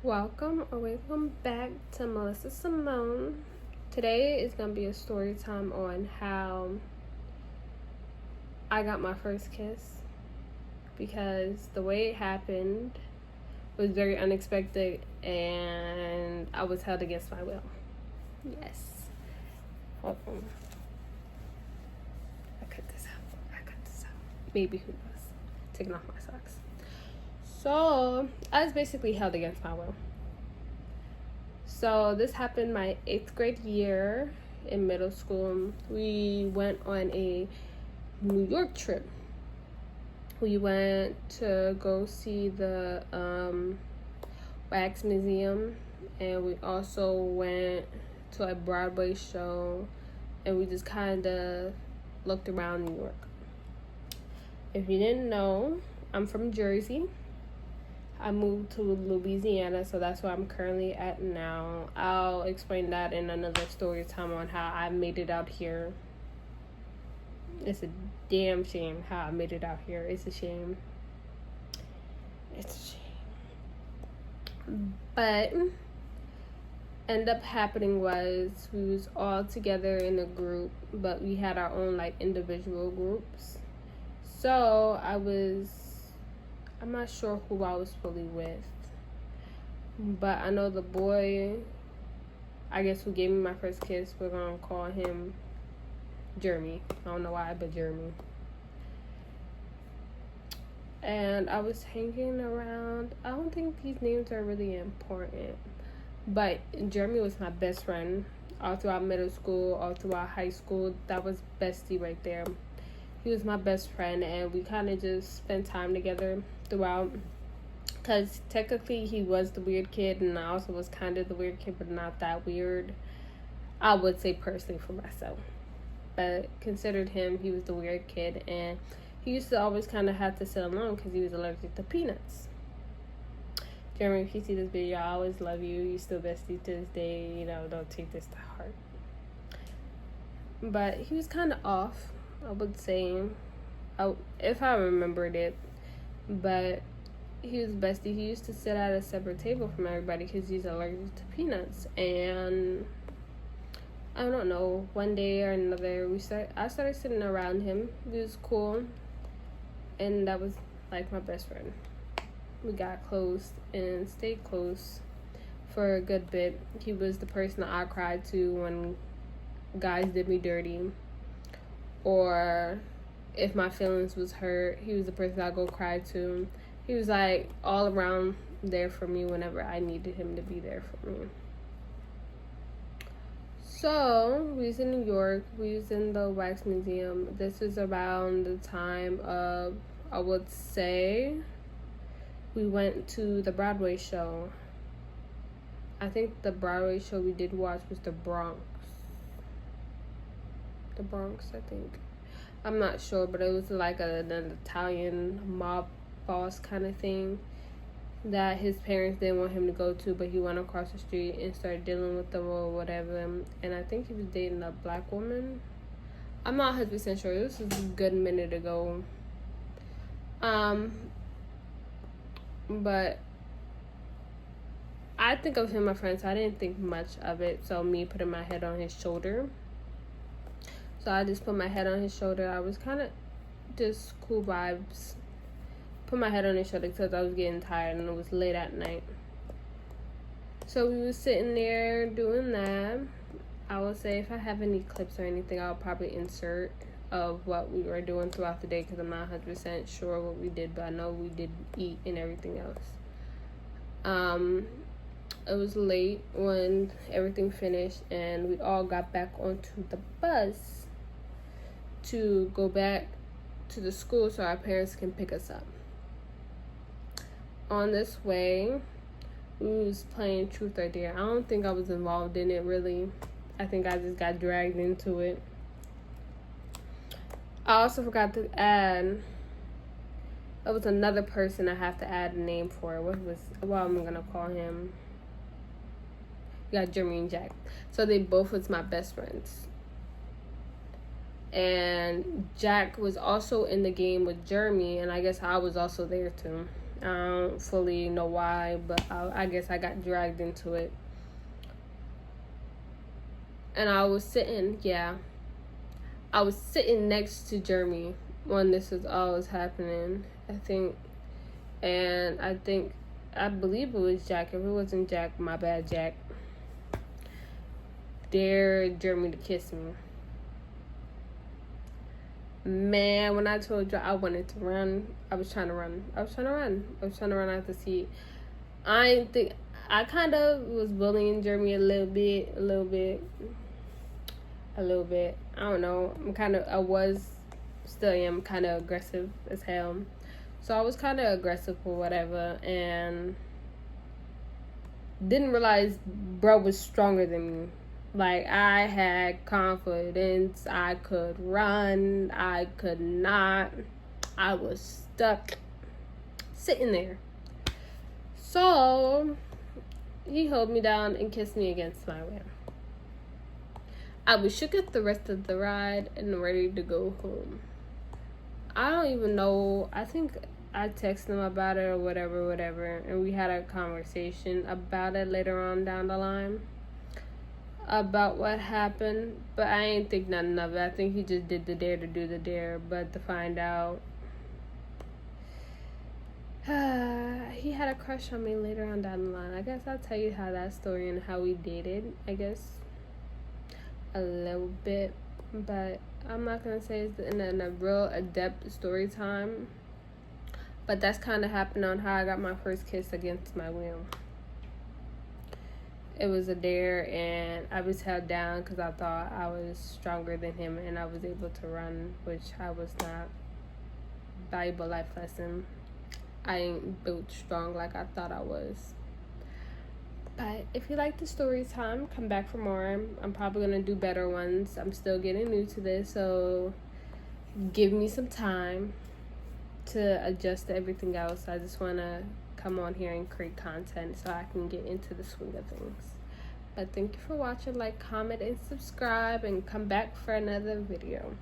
Welcome back to Melissa Simone. Today is going to be a story time on how I got my first kiss, because the way it happened was very unexpected and I was held against my will. Yes. Hold on. I cut this out. Maybe, who knows? Taking off my socks. So I was basically held against my will. So this happened my 8th grade year in middle school. We went on a New York trip. We went to go see the Wax Museum, and we also went to a Broadway show, and we just kind of looked around New York. If you didn't know, I'm from Jersey. I moved to Louisiana, so that's where I'm currently at now. I'll explain that in another story time on how I made it out here. It's a damn shame how I made it out here. It's a shame. But end up happening was we was all together in a group, but we had our own individual groups. So I'm not sure who I was fully with, but I know the boy, I guess, who gave me my first kiss, we're gonna call him Jeremy. I don't know why, but Jeremy. And I was hanging around. I don't think these names are really important, but Jeremy was my best friend all throughout middle school, all throughout high school. That was bestie right there. He was my best friend, and we kind of just spent time together throughout, because technically he was the weird kid, and I also was kind of the weird kid, but not that weird, I would say, personally, for myself. But considered him, he was the weird kid, and he used to always kind of have to sit alone because he was allergic to peanuts. Jeremy, if you see this video, I always love you. You still bestie to this day. Don't take this to heart. But he was kind of off, I would say, if I remembered it. But he was bestie. He used to sit at a separate table from everybody because he's allergic to peanuts. And I don't know, one day or another, I started sitting around him. He was cool, and that was my best friend. We got close and stayed close for a good bit. He was the person I cried to when guys did me dirty, or if my feelings was hurt, he was the person I go cry to. He was all around there for me whenever I needed him to be there for me. So we was in New York. We was in the Wax Museum. This was around the time of, I would say, we went to the Broadway show. I think the Broadway show we did watch was the Bronx, I think. I'm not sure, but it was an Italian mob boss kind of thing that his parents didn't want him to go to, but he went across the street and started dealing with them or whatever. And I think he was dating a black woman. I'm not 100% sure. This was a good minute ago. But I think of him my friend, so I didn't think much of it. So me putting my head on his shoulder. So I just put my head on his shoulder. I was kind of just cool vibes. Put my head on his shoulder because I was getting tired and it was late at night. So we was sitting there doing that. I will say, if I have any clips or anything, I'll probably insert of what we were doing throughout the day, because I'm not 100% sure what we did, but I know we did eat and everything else. It was late when everything finished, and we all got back onto the bus to go back to the school so our parents can pick us up. On this way, we was playing Truth or Dare. I don't think I was involved in it, really. I think I just got dragged into it. I also forgot to add, there was another person I have to add a name for. What am I gonna call him? We got Jeremy and Jack. So they both was my best friends. And Jack was also in the game with Jeremy, and I guess I was also there too. I don't fully know why, but I guess I got dragged into it. And I was sitting next to Jeremy when this was all was happening, I believe it was Jack. If it wasn't Jack, my bad, Jack. Dared Jeremy to kiss me. Man, when I told you I wanted to run, I was trying to run out the seat. I kind of was bullying Jeremy a little bit. I don't know. Still am kind of aggressive as hell. So I was kind of aggressive or whatever, and didn't realize bro was stronger than me. Like, I had confidence. I could run. I could not. I was stuck sitting there. So he held me down and kissed me against my will. I was shook at the rest of the ride and ready to go home. I don't even know. I think I texted him about it or whatever. And we had a conversation about it later on down the line. About what happened. But I ain't think nothing of it. I think he just did the dare to do the dare. But to find out, he had a crush on me later on down the line. I guess I'll tell you how that story and how we dated, I guess. A little bit, but I'm not gonna say it's in a real adept story time, but that's kind of happened on how I got my first kiss against my will. It was a dare, and I was held down because I thought I was stronger than him and I was able to run, which I was not. Valuable life lesson. I ain't built strong like I thought I was. But if you like the story time, come back for more. I'm probably going to do better ones. I'm still getting new to this, so give me some time to adjust to everything else. I just want to come on here and create content so I can get into the swing of things. But thank you for watching. Like, comment, and subscribe, and come back for another video.